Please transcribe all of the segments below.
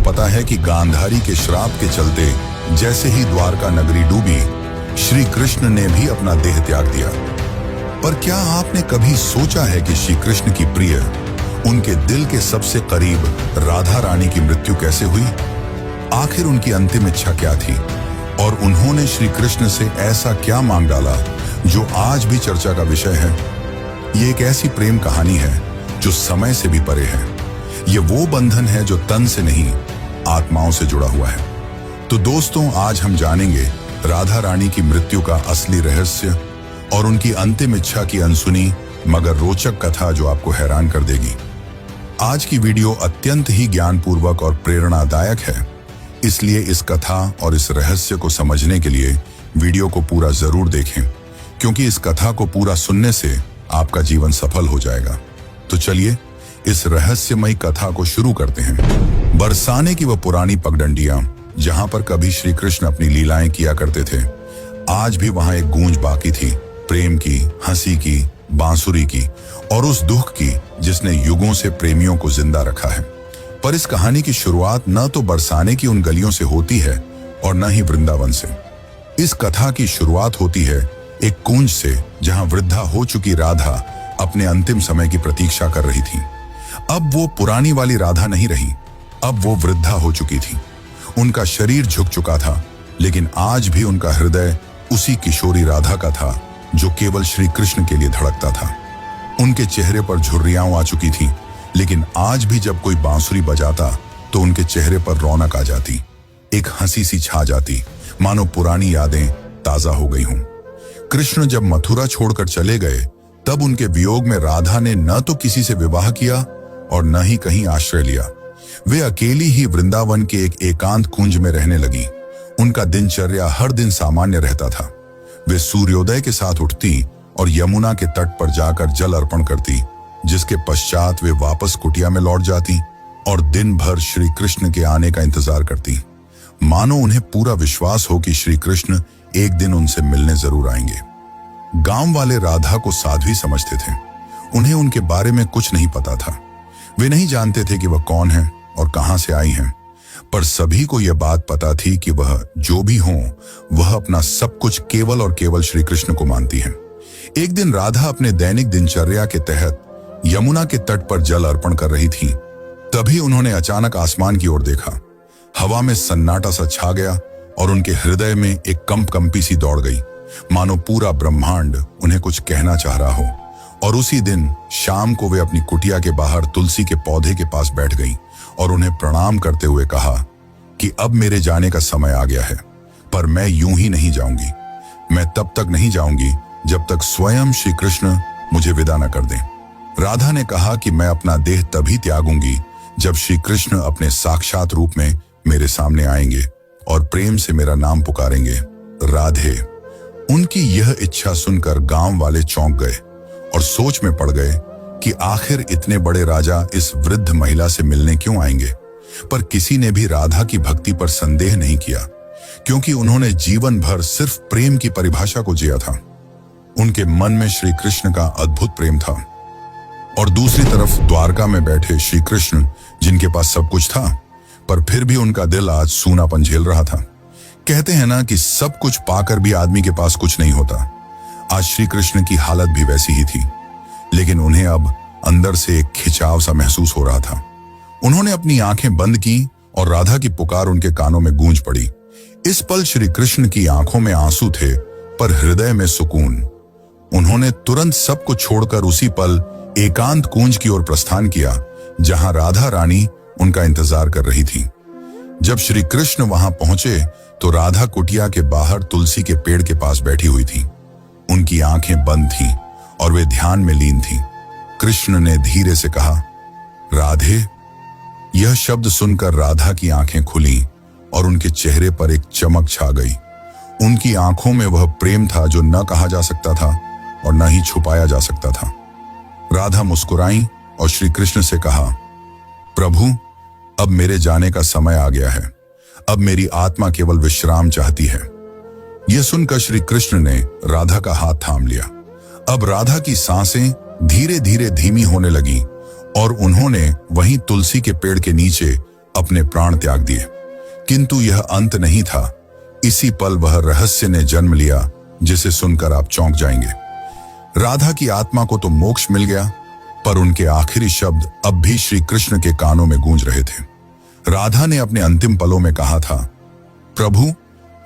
पता है कि गांधारी के श्राप के चलते जैसे ही द्वारका नगरी डूबी, श्री कृष्ण ने भी अपना देह त्याग दिया। पर क्या आपने कभी सोचा है कि श्री कृष्ण की प्रिय, उनके दिल के सबसे करीब राधा रानी की मृत्यु कैसे हुई? आखिर उनकी अंतिम इच्छा क्या थी और उन्होंने श्री कृष्ण से ऐसा क्या मांग डाला जो आज भी चर्चा का विषय है? ये एक ऐसी प्रेम कहानी है जो समय से भी परे है। ये वो बंधन है जो तन से नहीं, आत्माओं से जुड़ा हुआ है। तो दोस्तों, आज हम जानेंगे राधा रानी की मृत्यु का असली रहस्य और उनकी अंतिम इच्छा की अनसुनी मगर रोचक कथा जो आपको हैरान कर देगी। आज की वीडियो अत्यंत ही ज्ञानपूर्वक और प्रेरणादायक है, इसलिए इस कथा और इस रहस्य को समझने के लिए वीडियो को पूरा जरूर देखें, क्योंकि इस कथा को पूरा सुनने से आपका जीवन सफल हो जाएगा। तो चलिए इस रहस्यमयी कथा को शुरू करते हैं। बरसाने की वह पुरानी पगडंडियां जहां पर कभी श्री कृष्ण अपनी लीलाएं किया करते थे, आज भी वहां एक गूंज बाकी थी, प्रेम की, हंसी की, बांसुरी की और उस दुख की जिसने युगों से प्रेमियों को जिंदा रखा है। पर इस कहानी की शुरुआत न तो बरसाने की उन गलियों से होती है और न ही वृंदावन से। इस कथा की शुरुआत होती है एक कुंज से, जहां वृद्धा हो चुकी राधा अपने अंतिम समय की प्रतीक्षा कर रही थी। अब वो पुरानी वाली राधा नहीं रही, अब वो वृद्धा हो चुकी थी। उनका शरीर झुक चुका था, लेकिन आज भी उनका हृदय उसी किशोरी राधा का था जो केवल श्री कृष्ण के लिए धड़कता था। उनके चेहरे पर झुर्रियां आ चुकी थी, लेकिन आज भी जब कोई बांसुरी बजाता तो उनके चेहरे पर रौनक आ जाती, एक हंसी सी छा जाती, मानो पुरानी यादें ताजा हो गई हों। कृष्ण जब मथुरा छोड़कर चले गए, तब उनके वियोग में राधा ने न तो किसी से विवाह किया और न ही कहीं आश्रय लिया। वे अकेली ही वृंदावन के एक एकांत कुंज में रहने लगी। उनका दिनचर्या हर दिन सामान्य रहता था। वे सूर्योदय के साथ उठती और यमुना के तट पर जाकर जल अर्पण करती, जिसके पश्चात वे वापस कुटिया में लौट जाती और दिन भर श्री कृष्ण के आने का इंतजार करती, मानो उन्हें पूरा विश्वास हो कि श्री कृष्ण एक दिन उनसे मिलने जरूर आएंगे। गांव वाले राधा को साध्वी समझते थे। उन्हें उनके बारे में कुछ नहीं पता था। वे नहीं जानते थे कि वह कौन है और कहां से आई हैं, पर सभी को यह बात पता थी कि वह जो भी हो, वह अपना सब कुछ केवल और केवल श्री कृष्ण को मानती हैं। एक दिन राधा अपने दैनिक दिनचर्या के तहत यमुना के तट पर जल अर्पण कर रही थी। तभी उन्होंने अचानक आसमान की ओर देखा। हवा में सन्नाटा सा छा गया और उनके हृदय में एक कंपी सी दौड़ गई, मानो पूरा ब्रह्मांड उन्हें कुछ कहना चाह रहा हो। और उसी दिन शाम को वे अपनी कुटिया के बाहर तुलसी के पौधे के पास बैठ गईं और उन्हें प्रणाम करते हुए कहा कि अब मेरे जाने का समय आ गया है, पर मैं यूं ही नहीं जाऊंगी। मैं तब तक नहीं जाऊंगी जब तक स्वयं श्री कृष्ण मुझे विदा न कर दें। राधा ने कहा कि मैं अपना देह तभी त्यागूंगी जब श्री कृष्ण अपने साक्षात रूप में मेरे सामने आएंगे और प्रेम से मेरा नाम पुकारेंगे, राधे। उनकी यह इच्छा सुनकर गांव वाले चौंक गए और सोच में पड़ गए कि आखिर इतने बड़े राजा इस वृद्ध महिला से मिलने क्यों आएंगे। पर किसी ने भी राधा की भक्ति पर संदेह नहीं किया, क्योंकि उन्होंने जीवन भर सिर्फ प्रेम की परिभाषा को जिया था। उनके मन में श्री कृष्ण का अद्भुत प्रेम था और दूसरी तरफ द्वारका में बैठे श्री कृष्ण, जिनके पास सब कुछ था, पर फिर भी उनका दिल आज सूनापन झेल रहा था। कहते हैं ना कि सब कुछ पाकर भी आदमी के पास कुछ नहीं होता। आज श्री कृष्ण की हालत भी वैसी ही थी, लेकिन उन्हें अब अंदर से एक खिंचाव सा महसूस हो रहा था। उन्होंने अपनी आंखें बंद की और राधा की पुकार उनके कानों में गूंज पड़ी। इस पल श्री कृष्ण की आंखों में आंसू थे, पर हृदय में सुकून। उन्होंने तुरंत सब कुछ छोड़कर उसी पल एकांत कुंज की ओर प्रस्थान किया, जहां राधा रानी उनका इंतजार कर रही थी। जब श्री कृष्ण वहां पहुंचे तो राधा कुटिया के बाहर तुलसी के पेड़ के पास बैठी हुई थी। उनकी आंखें बंद थीं और वे ध्यान में लीन थीं। कृष्ण ने धीरे से कहा, राधे। यह शब्द सुनकर राधा की आंखें खुली और उनके चेहरे पर एक चमक छा गई। उनकी आंखों में वह प्रेम था जो न कहा जा सकता था और न ही छुपाया जा सकता था। राधा मुस्कुराई और श्री कृष्ण से कहा, प्रभु, अब मेरे जाने का समय आ गया है। अब मेरी आत्मा केवल विश्राम चाहती है। यह सुनकर श्री कृष्ण ने राधा का हाथ थाम लिया। अब राधा की सांसें धीरे धीरे धीमी होने लगी और उन्होंने वहीं तुलसी के पेड़ के नीचे अपने प्राण त्याग दिए। किंतु यह अंत नहीं था। इसी पल वह रहस्य ने जन्म लिया जिसे सुनकर आप चौंक जाएंगे। राधा की आत्मा को तो मोक्ष मिल गया, पर उनके आखिरी शब्द अब भी श्री कृष्ण के कानों में गूंज रहे थे। राधा ने अपने अंतिम पलों में कहा था, प्रभु,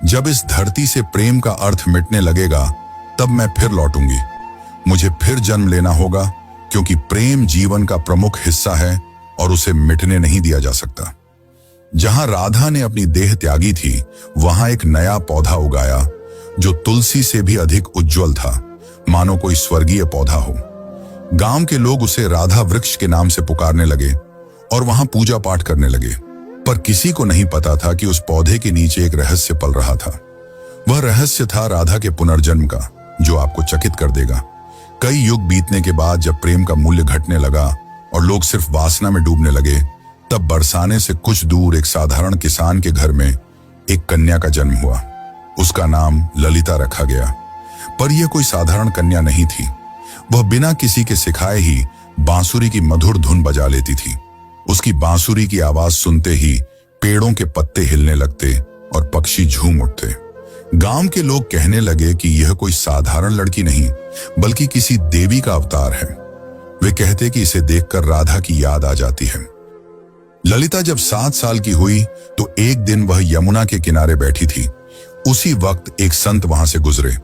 जब इस धरती से प्रेम का अर्थ मिटने लगेगा तब मैं फिर लौटूंगी। मुझे फिर जन्म लेना होगा, क्योंकि प्रेम जीवन का प्रमुख हिस्सा है और उसे मिटने नहीं दिया जा सकता। जहां राधा ने अपनी देह त्यागी थी, वहां एक नया पौधा उगाया जो तुलसी से भी अधिक उज्जवल था, मानो कोई स्वर्गीय पौधा हो। गांव के लोग उसे राधा वृक्ष के नाम से पुकारने लगे और वहां पूजा पाठ करने लगे। पर किसी को नहीं पता था कि उस पौधे के नीचे एक रहस्य पल रहा था। वह रहस्य था राधा के पुनर्जन्म का, जो आपको चकित कर देगा। कई युग बीतने के बाद जब प्रेम का मूल्य घटने लगा और लोग सिर्फ वासना में डूबने लगे, तब बरसाने से कुछ दूर एक साधारण किसान के घर में एक कन्या का जन्म हुआ। उसका नाम ललिता रखा गया। पर यह कोई साधारण कन्या नहीं थी। वह बिना किसी के सिखाए ही बांसुरी की मधुर धुन बजा लेती थी। उसकी बांसुरी की आवाज सुनते ही पेड़ों के पत्ते हिलने लगते और पक्षी झूम उठते। गांव के लोग कहने लगे कि यह कोई साधारण लड़की नहीं, बल्कि किसी देवी का अवतार है। वे कहते कि इसे देखकर राधा की याद आ जाती है। ललिता जब 7 साल की हुई तो एक दिन वह यमुना के किनारे बैठी थी। उसी वक्त एक संत वहां से गुजरे।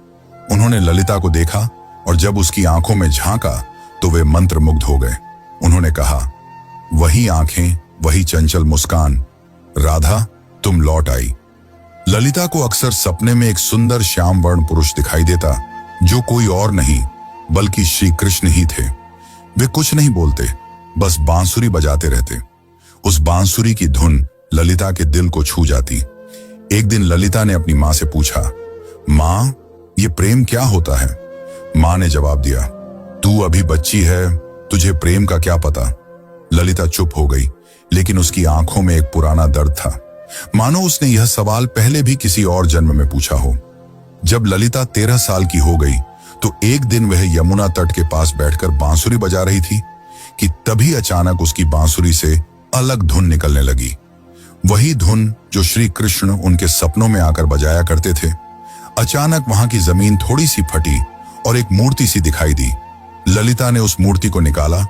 उन्होंने ललिता को देखा और जब उसकी आंखों में झांका तो वे मंत्रमुग्ध हो गए। उन्होंने कहा, वही आंखें, वही चंचल मुस्कान, राधा तुम लौट आई। ललिता को अक्सर सपने में एक सुंदर श्याम वर्ण पुरुष दिखाई देता, जो कोई और नहीं बल्कि श्री कृष्ण ही थे। वे कुछ नहीं बोलते, बस बांसुरी बजाते रहते। उस बांसुरी की धुन ललिता के दिल को छू जाती। एक दिन ललिता ने अपनी मां से पूछा, मां, ये प्रेम क्या होता है? मां ने जवाब दिया, तू अभी बच्ची है, तुझे प्रेम का क्या पता। ललिता चुप हो गई, लेकिन उसकी आंखों में एक पुराना दर्द था, मानो उसने यह सवाल पहले भी किसी और जन्म में पूछा हो। जब ललिता 13 साल की हो गई तो एक दिन वह यमुना तट के पास बैठकर बांसुरी बजा रही थी कि तभी अचानक उसकी बांसुरी से अलग धुन निकलने लगी। वही धुन जो श्री कृष्ण उनके सपनों में आकर बजाया करते थे। अचानक वहां की जमीन थोड़ी सी फटी और एक मूर्ति सी दिखाई दी। ललिता ने उस मूर्ति को निकाला।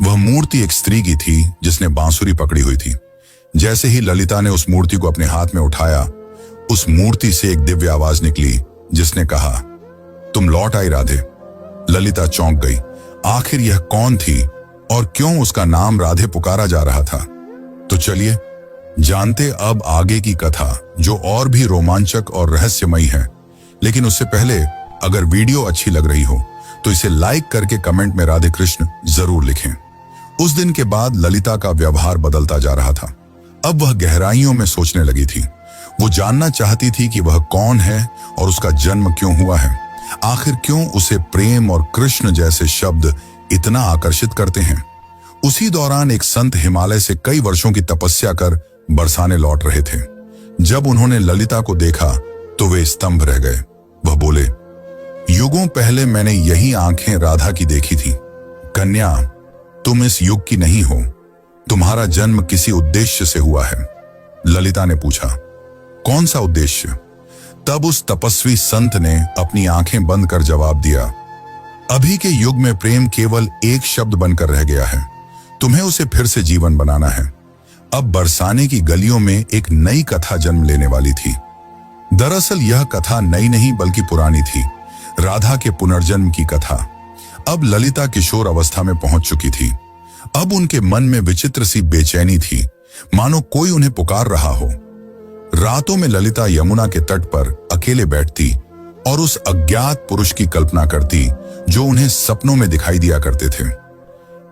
वह मूर्ति एक स्त्री की थी जिसने बांसुरी पकड़ी हुई थी। जैसे ही ललिता ने उस मूर्ति को अपने हाथ में उठाया, उस मूर्ति से एक दिव्य आवाज निकली जिसने कहा, तुम लौट आई राधे। ललिता चौंक गई। आखिर यह कौन थी और क्यों उसका नाम राधे पुकारा जा रहा था? तो चलिए जानते अब आगे की कथा, जो और भी रोमांचक और रहस्यमयी है। लेकिन उससे पहले अगर वीडियो अच्छी लग रही हो तो इसे लाइक करके कमेंट में राधे कृष्ण जरूर लिखें। उस दिन के बाद ललिता का व्यवहार बदलता जा रहा था। अब वह गहराइयों में सोचने लगी थी। वो जानना चाहती थी कि वह कौन है और उसका जन्म क्यों हुआ है। आखिर क्यों उसे प्रेम और कृष्ण जैसे शब्द इतना आकर्षित करते हैं। उसी दौरान एक संत हिमालय से कई वर्षों की तपस्या कर बरसाने लौट रहे थे। जब उन्होंने ललिता को देखा तो वे स्तंभ रह गए। वह बोले, युगों पहले मैंने यही आंखें राधा की देखी थी। कन्या, तुम इस युग की नहीं हो, तुम्हारा जन्म किसी उद्देश्य से हुआ है। ललिता ने पूछा, कौन सा उद्देश्य? तब उस तपस्वी संत ने अपनी आंखें बंद कर जवाब दिया, अभी के युग में प्रेम केवल एक शब्द बनकर रह गया है। तुम्हें उसे फिर से जीवन बनाना है। अब बरसाने की गलियों में एक नई कथा जन्म लेने वाली थी। दरअसल यह कथा नई नहीं बल्कि पुरानी थी, राधा के पुनर्जन्म की कथा। अब ललिता किशोर अवस्था में पहुंच चुकी थी। अब उनके मन में विचित्र सी बेचैनी थी, मानो कोई उन्हें पुकार रहा हो। रातों में ललिता यमुना के तट पर अकेले बैठती और उस अज्ञात पुरुष की कल्पना करती जो उन्हें सपनों में दिखाई दिया करते थे।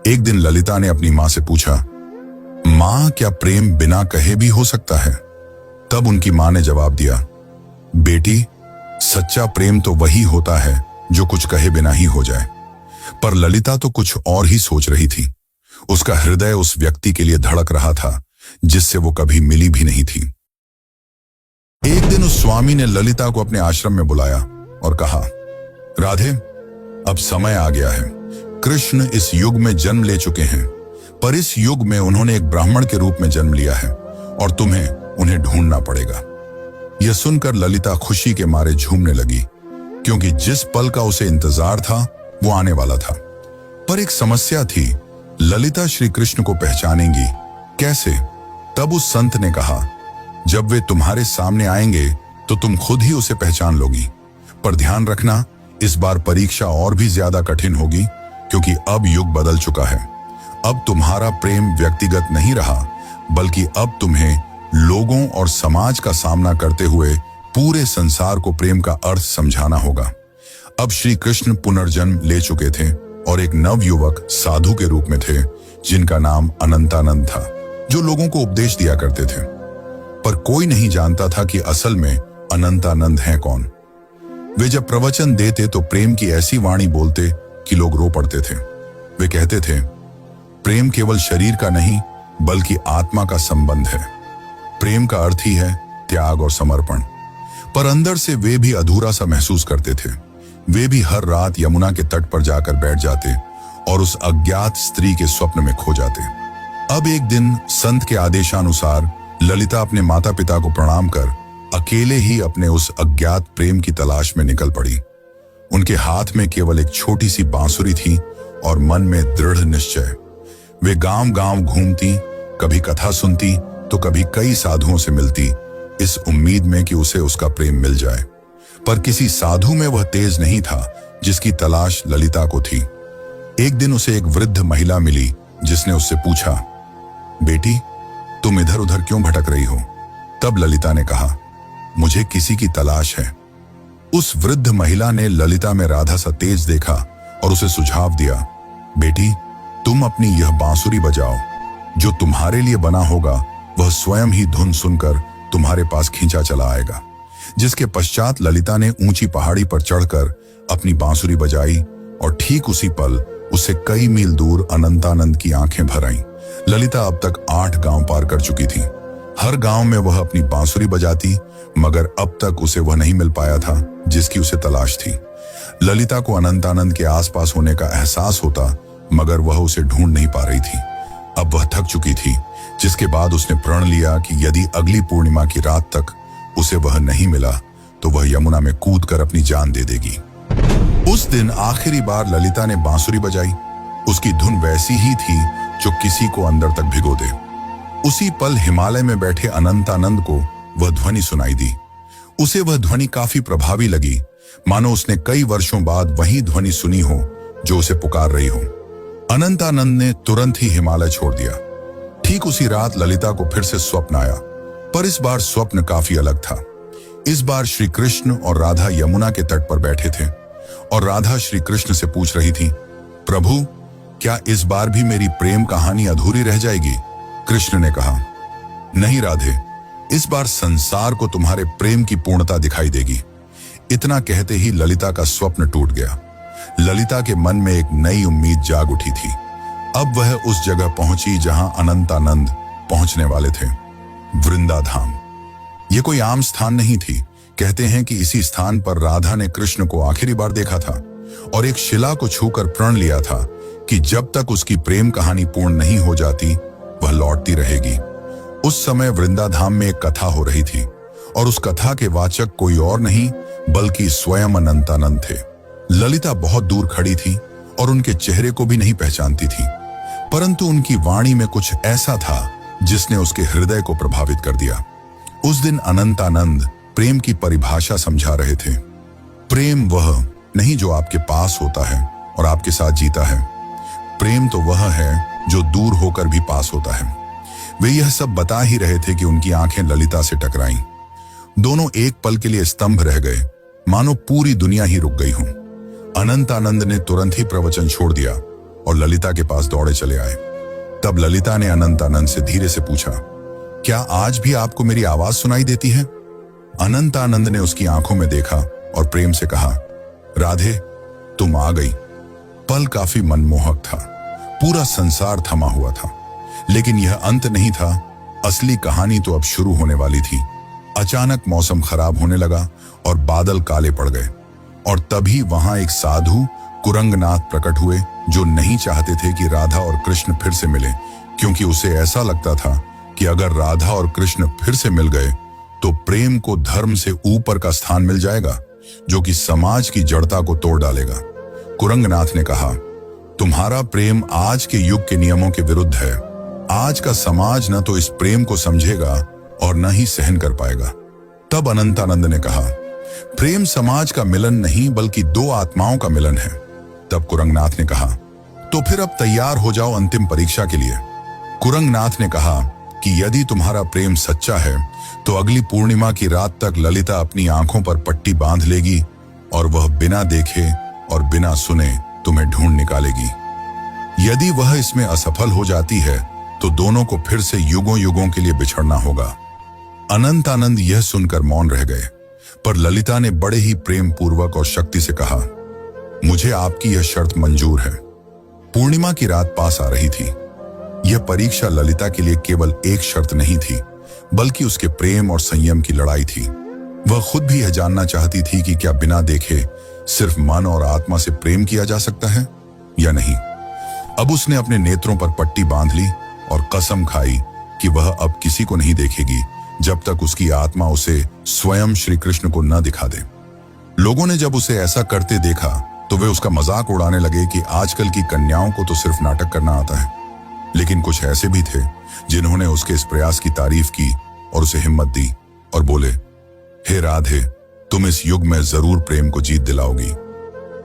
एक दिन ललिता ने अपनी मां से पूछा, मां, क्या प्रेम बिना कहे भी हो सकता है? तब उनकी मां ने जवाब दिया, बेटी, सच्चा प्रेम तो वही होता है जो कुछ कहे बिना ही हो जाए। पर ललिता तो कुछ और ही सोच रही थी। उसका हृदय उस व्यक्ति के लिए धड़क रहा था जिससे वो कभी मिली भी नहीं थी। एक दिन उस स्वामी ने ललिता को अपने आश्रम में बुलाया और कहा, राधे, अब समय आ गया है। कृष्ण इस युग में जन्म ले चुके हैं। पर इस युग में उन्होंने एक ब्राह्मण के रूप में जन्म लिया है और तुम्हें उन्हें ढूंढना पड़ेगा। यह सुनकर ललिता खुशी के मारे झूमने लगी, क्योंकि जिस पल का उसे इंतजार था वो आने वाला था। पर एक समस्या थी, ललिता श्री कृष्ण को पहचानेंगी कैसे? तब उस संत ने कहा, जब वे तुम्हारे सामने आएंगे तो तुम खुद ही उसे पहचान लोगी। पर ध्यान रखना, इस बार परीक्षा और भी ज्यादा कठिन होगी, क्योंकि अब युग बदल चुका है। अब तुम्हारा प्रेम व्यक्तिगत नहीं रहा, बल्कि अब तुम्हें लोगों और समाज का सामना करते हुए पूरे संसार को प्रेम का अर्थ समझाना होगा। अब श्री कृष्ण पुनर्जन्म ले चुके थे और एक नव युवक साधु के रूप में थे, जिनका नाम अनंतानंद था, जो लोगों को उपदेश दिया करते थे। पर कोई नहीं जानता था कि असल में अनंतानंद हैं कौन। वे जब प्रवचन देते तो प्रेम की ऐसी वाणी बोलते कि लोग रो पड़ते थे। वे कहते थे, प्रेम केवल शरीर का नहीं बल्कि आत्मा का संबंध है। प्रेम का अर्थ ही है त्याग और समर्पण। पर अंदर से वे भी अधूरा सा महसूस करते थे। वे भी हर रात यमुना के तट पर जाकर बैठ जाते और उस अज्ञात स्त्री के स्वप्न में खो जाते। अब एक दिन संत के आदेशानुसार ललिता अपने माता पिता को प्रणाम कर अकेले ही अपने उस अज्ञात प्रेम की तलाश में निकल पड़ी। उनके हाथ में केवल एक छोटी सी बांसुरी थी और मन में दृढ़ निश्चय। वे गांव गांव घूमती, कभी कथा सुनती तो कभी कई साधुओं से मिलती, इस उम्मीद में कि उसे उसका प्रेम मिल जाए। पर किसी साधु में वह तेज नहीं था जिसकी तलाश ललिता को थी। एक दिन उसे एक वृद्ध महिला मिली, जिसने उससे पूछा, बेटी, तुम इधर उधर क्यों भटक रही हो? तब ललिता ने कहा, मुझे किसी की तलाश है। उस वृद्ध महिला ने ललिता में राधा सा तेज देखा और उसे सुझाव दिया, बेटी, तुम अपनी यह बांसुरी बजाओ। जो तुम्हारे लिए बना होगा वह स्वयं ही धुन सुनकर तुम्हारे पास खींचा चला आएगा। जिसके पश्चात ललिता ने ऊंची पहाड़ी पर चढ़कर अपनी बांसुरी बजाई और ठीक उसी पल उससे कई मील दूर अनंतानंद की आंखें भर आईं। ललिता अब तक 8 गांव पार कर चुकी थी। हर गांव में वह अपनी बांसुरी बजाती, मगर अब तक उसे वह नहीं मिल पाया था जिसकी उसे तलाश थी। ललिता को अनंतानंद के आसपास होने का एहसास होता, मगर वह उसे ढूंढ नहीं पा रही थी। अब वह थक चुकी थी, जिसके बाद उसने प्रण लिया कि यदि अगली पूर्णिमा की रात तक उसे वह नहीं मिला तो वह यमुना में कूदकर अपनी जान दे देगी। उस दिन आखिरी बार ललिता ने बांसुरी बजाई। उसकी धुन वैसी ही थी जो किसी को अंदर तक भिगो दे। उसी पल हिमालय में बैठे अनंतानंद को वह ध्वनि सुनाई दी। उसे वह ध्वनि काफी प्रभावी लगी, मानो उसने कई वर्षों बाद वही ध्वनि सुनी हो जो उसे पुकार रही हो। अनंतानंद ने तुरंत ही हिमालय छोड़ दिया। ठीक उसी रात ललिता को फिर से स्वप्न आया, पर इस बार स्वप्न काफी अलग था। इस बार श्री कृष्ण और राधा यमुना के तट पर बैठे थे और राधा श्री कृष्ण से पूछ रही थी, प्रभु, क्या इस बार भी मेरी प्रेम कहानी अधूरी रह जाएगी? कृष्ण ने कहा, नहीं राधे, इस बार संसार को तुम्हारे प्रेम की पूर्णता दिखाई देगी। इतना कहते ही ललिता का स्वप्न टूट गया। ललिता के मन में एक नई उम्मीद जाग उठी थी। अब वह उस जगह पहुंची जहां अनंतानंद पहुंचने वाले थे, वृंदाधाम। यह कोई आम स्थान नहीं थी। कहते हैं कि इसी स्थान पर राधा ने कृष्ण को आखिरी बार देखा था और एक शिला को छूकर प्रण लिया था कि जब तक उसकी प्रेम कहानी पूर्ण नहीं हो जाती वह लौटती रहेगी। उस समय वृंदाधाम में एक कथा हो रही थी और उस कथा के वाचक कोई और नहीं बल्कि स्वयं अनंतानंद थे। ललिता बहुत दूर खड़ी थी और उनके चेहरे को भी नहीं पहचानती थी, परंतु उनकी वाणी में कुछ ऐसा था जिसने उसके हृदय को प्रभावित कर दिया। उस दिन अनंतानंद प्रेम की परिभाषा समझा रहे थे। प्रेम वह नहीं जो आपके पास होता है और आपके साथ जीता है। प्रेम तो वह है जो दूर होकर भी पास होता है। वे यह सब बता ही रहे थे कि उनकी आंखें ललिता से टकराईं। दोनों एक पल के लिए स्तंभ रह गए, मानो पूरी दुनिया ही रुक गई हो। अनंतानंद ने तुरंत ही प्रवचन छोड़ दिया और ललिता के पास दौड़े चले आए। तब ललिता ने अनंतानंद से धीरे से पूछा, क्या आज भी आपको मेरी आवाज सुनाई देती है? अनंतानंद ने उसकी आंखों में देखा और प्रेम से कहा, राधे, तुम आ गई। पल काफी मनमोहक था। पूरा संसार थमा हुआ था, लेकिन यह अंत नहीं था। असली कहानी तो अब शुरू होने वाली थी। अचानक मौसम खराब होने लगा और बादल काले पड़ गए और तभी वहां एक साधु कुरंगनाथ प्रकट हुए, जो नहीं चाहते थे कि राधा और कृष्ण फिर से मिले, क्योंकि उसे ऐसा लगता था कि अगर राधा और कृष्ण फिर से मिल गए तो प्रेम को धर्म से ऊपर का स्थान मिल जाएगा, जो कि समाज की जड़ता को तोड़ डालेगा। कुरंगनाथ ने कहा, तुम्हारा प्रेम आज के युग के नियमों के विरुद्ध है। आज का समाज न तो इस प्रेम को समझेगा और न ही सहन कर पाएगा। तब अनंतानंद ने कहा, प्रेम समाज का मिलन नहीं बल्कि दो आत्माओं का मिलन है। तब कुरंगनाथ ने कहा, तो फिर अब तैयार हो जाओ अंतिम परीक्षा के लिए। कुरंगनाथ ने कहा कि यदि तुम्हारा प्रेम सच्चा है तो अगली पूर्णिमा की रात तक ललिता अपनी आंखों पर पट्टी बांध लेगी और वह बिना देखे और बिना सुने तुम्हें ढूंढ निकालेगी। यदि वह इसमें असफल हो जाती है तो दोनों को फिर से युगों युगों के लिए बिछड़ना होगा। अनंतानंद यह सुनकर मौन रह गए, पर ललिता ने बड़े ही प्रेम पूर्वक और शक्ति से कहा, मुझे आपकी यह शर्त मंजूर है। पूर्णिमा की रात पास आ रही थी। यह परीक्षा ललिता के लिए केवल एक शर्त नहीं थी, बल्कि उसके प्रेम और संयम की लड़ाई थी। वह खुद भी यह जानना चाहती थी कि क्या बिना देखे सिर्फ मन और आत्मा से प्रेम किया जा सकता है या नहीं। अब उसने अपने नेत्रों पर पट्टी बांध ली और कसम खाई कि वह अब किसी को नहीं देखेगी जब तक उसकी आत्मा उसे स्वयं श्री कृष्ण को न दिखा दे। लोगों ने जब उसे ऐसा करते देखा तो वे उसका मजाक उड़ाने लगे कि आजकल की कन्याओं को तो सिर्फ नाटक करना आता है। लेकिन कुछ ऐसे भी थे जिन्होंने उसके इस प्रयास की तारीफ की और उसे हिम्मत दी और बोले, हे राधे, तुम इस युग में जरूर प्रेम को जीत दिलाओगी।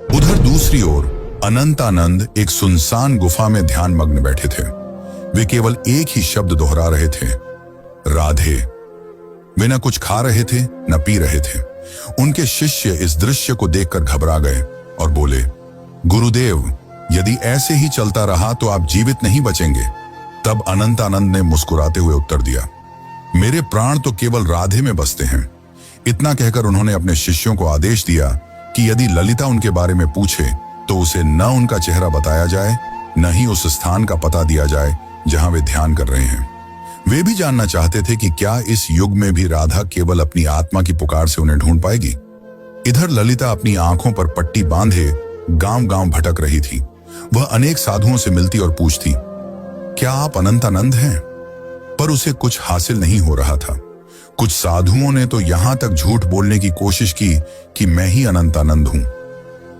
उधर दूसरी ओर अनंतानंद एक सुनसान गुफा में ध्यान मग्न बैठे थे। वे केवल एक ही शब्द दोहरा रहे थे, राधे। वे न कुछ खा रहे थे न पी रहे थे। उनके शिष्य इस दृश्य को देखकर घबरा गए और बोले, गुरुदेव, यदि ऐसे ही चलता रहा तो आप जीवित नहीं बचेंगे। तब अनंतानंद ने मुस्कुराते हुए उत्तर दिया, मेरे प्राण तो केवल राधे में बसते हैं। इतना कहकर उन्होंने अपने शिष्यों को आदेश दिया कि यदि ललिता उनके बारे में पूछे तो उसे न उनका चेहरा बताया जाए, न ही उस स्थान का पता दिया जाए जहां वे ध्यान कर रहे हैं। वे भी जानना चाहते थे कि क्या इस युग में भी राधा केवल अपनी आत्मा की पुकार से उन्हें ढूंढ पाएगी। इधर ललिता अपनी आंखों पर पट्टी बांधे गांव-गांव भटक रही थी। वह अनेक साधुओं से मिलती और पूछती, क्या आप अनंतानंद हैं? पर उसे कुछ हासिल नहीं हो रहा था। कुछ साधुओं ने तो यहां तक झूठ बोलने की कोशिश की कि मैं ही अनंतानंद हूं,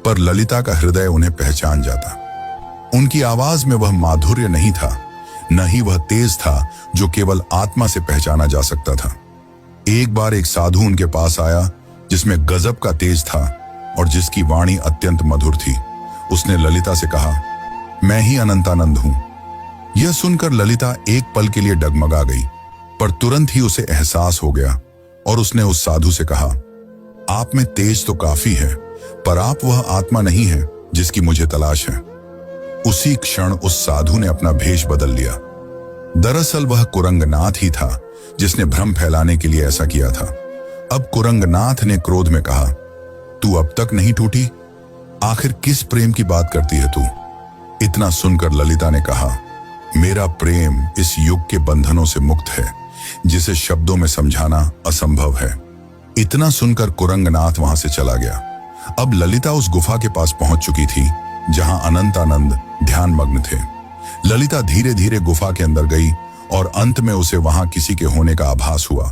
पर ललिता का हृदय उन्हें पहचान जाता। उनकी आवाज में वह माधुर्य नहीं था, न ही वह तेज था जो केवल आत्मा से पहचाना जा सकता था। एक बार एक साधु उनके पास आया जिसमें गजब का तेज था और जिसकी वाणी अत्यंत मधुर थी। उसने ललिता से कहा, मैं ही अनंतानंद हूं। यह सुनकर ललिता एक पल के लिए डगमगा गई, पर तुरंत ही उसे एहसास हो गया और उसने उस साधु से कहा, आप में तेज तो काफी है, पर आप वह आत्मा नहीं है जिसकी मुझे तलाश है। उसी क्षण उस साधु ने अपना भेष बदल लिया। दरअसल वह कुरंगनाथ ही था जिसने भ्रम फैलाने के लिए ऐसा किया था। अब कुरंगनाथ ने क्रोध में कहा, तू अब तक नहीं टूटी? आखिर किस प्रेम की बात करती है तू? इतना सुनकर ललिता ने कहा, मेरा प्रेम इस युग के बंधनों से मुक्त है, जिसे शब्दों में समझाना असंभव है। इतना सुनकर कुरंगनाथ वहां से चला गया। अब ललिता उस गुफा के पास पहुंच चुकी थी जहां अनंतानंद ध्यान मग्न थे। ललिता धीरे धीरे गुफा के अंदर गई और अंत में उसे वहां किसी के होने का आभास हुआ,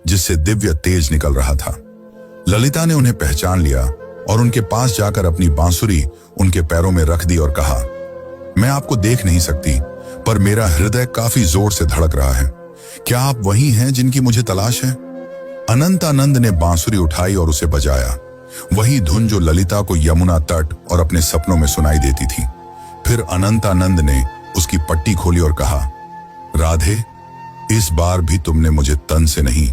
जिससे दिव्य तेज निकल रहा था। ललिता ने उन्हें पहचान लिया और उनके पास जाकर अपनी बांसुरी उनके पैरों में रख दी और कहा, मैं आपको देख नहीं सकती, पर मेरा हृदय काफी जोर से धड़क रहा है। क्या आप वही हैं जिनकी मुझे तलाश है? अनंतानंद ने बांसुरी उठाई और उसे बजाया, वही धुन जो ललिता को यमुना तट और अपने सपनों में सुनाई देती थी। फिर अनंतानंद ने उसकी पट्टी खोली और कहा, राधे, इस बार भी तुमने मुझे तन से नहीं,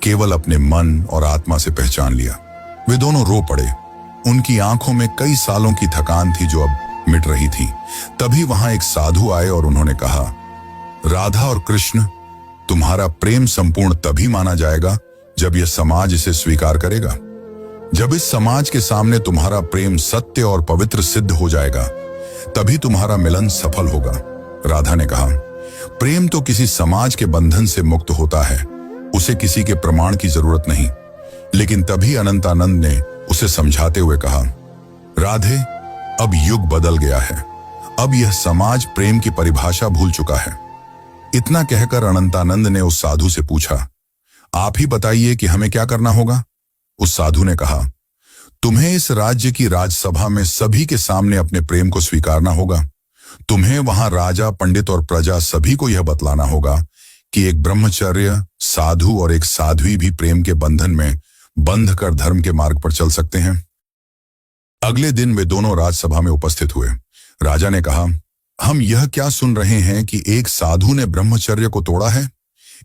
केवल अपने मन और आत्मा से पहचान लिया। वे दोनों रो पड़े। उनकी आंखों में कई सालों की थकान थी जो अब मिट रही थी। तभी वहां एक साधु आए और उन्होंने कहा, राधा और कृष्ण, तुम्हारा प्रेम संपूर्ण तभी माना जाएगा जब यह समाज इसे स्वीकार करेगा। जब इस समाज के सामने तुम्हारा प्रेम सत्य और पवित्र सिद्ध हो जाएगा, तभी तुम्हारा मिलन सफल होगा। राधा ने कहा, प्रेम तो किसी समाज के बंधन से मुक्त होता है, उसे किसी के प्रमाण की जरूरत नहीं। लेकिन तभी अनंतानंद ने उसे समझाते हुए कहा, राधे, अब युग बदल गया है। अब यह समाज प्रेम की परिभाषा भूल चुका है। इतना कहकर अनंतानंद ने उस साधु से पूछा, आप ही बताइए कि हमें क्या करना होगा। उस साधु ने कहा, तुम्हें इस राज्य की राजसभा में सभी के सामने अपने प्रेम को स्वीकारना होगा। तुम्हें वहां राजा, पंडित और प्रजा सभी को यह बतलाना होगा कि एक ब्रह्मचर्य साधु और एक साध्वी भी प्रेम के बंधन में बंध कर धर्म के मार्ग पर चल सकते हैं। अगले दिन वे दोनों राजसभा में उपस्थित हुए। राजा ने कहा, हम यह क्या सुन रहे हैं कि एक साधु ने ब्रह्मचर्य को तोड़ा है।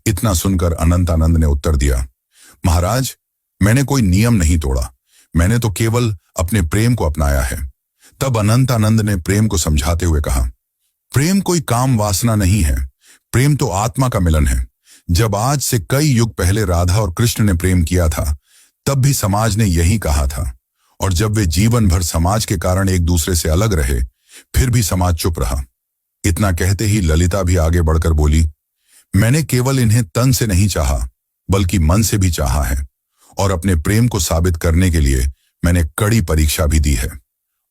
इतना सुनकर अनंतानंद ने उत्तर दिया, महाराज, मैंने कोई नियम नहीं तोड़ा, मैंने तो केवल अपने प्रेम को अपनाया है। तब अनंतानंद ने प्रेम को समझाते हुए कहा, प्रेम कोई काम वासना नहीं है, प्रेम तो आत्मा का मिलन है। जब आज से कई युग पहले राधा और कृष्ण ने प्रेम किया था, तब भी समाज ने यही कहा था, और जब वे जीवन भर समाज के कारण एक दूसरे से अलग रहे, फिर भी समाज चुप रहा। इतना कहते ही ललिता भी आगे बढ़कर बोली, मैंने केवल इन्हें तन से नहीं चाहा, बल्कि मन से भी चाहा है, और अपने प्रेम को साबित करने के लिए मैंने कड़ी परीक्षा भी दी है।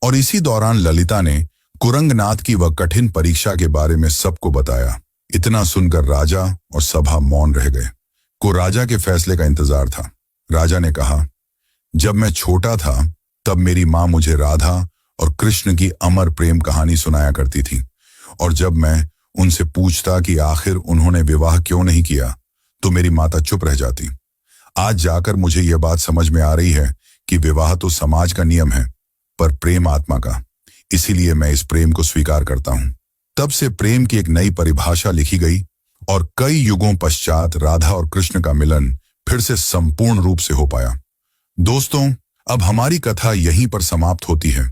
और इसी दौरान ललिता ने कुरंगनाथ की वह कठिन परीक्षा के बारे में सबको बताया। इतना सुनकर राजा और सभा मौन रह गए। को राजा के फैसले का इंतजार था। राजा ने कहा, जब मैं छोटा था तब मेरी माँ मुझे राधा और कृष्ण की अमर प्रेम कहानी सुनाया करती थी, और जब मैं उनसे पूछता कि आखिर उन्होंने विवाह क्यों नहीं किया, तो मेरी माता चुप रह जाती। आज जाकर मुझे यह बात समझ में आ रही है कि विवाह तो समाज का नियम है, पर प्रेम आत्मा का। इसीलिए मैं इस प्रेम को स्वीकार करता हूं। तब से प्रेम की एक नई परिभाषा लिखी गई, और कई युगों पश्चात राधा और कृष्ण का मिलन फिर से संपूर्ण रूप से हो पाया। दोस्तों, अब हमारी कथा यहीं पर समाप्त होती है।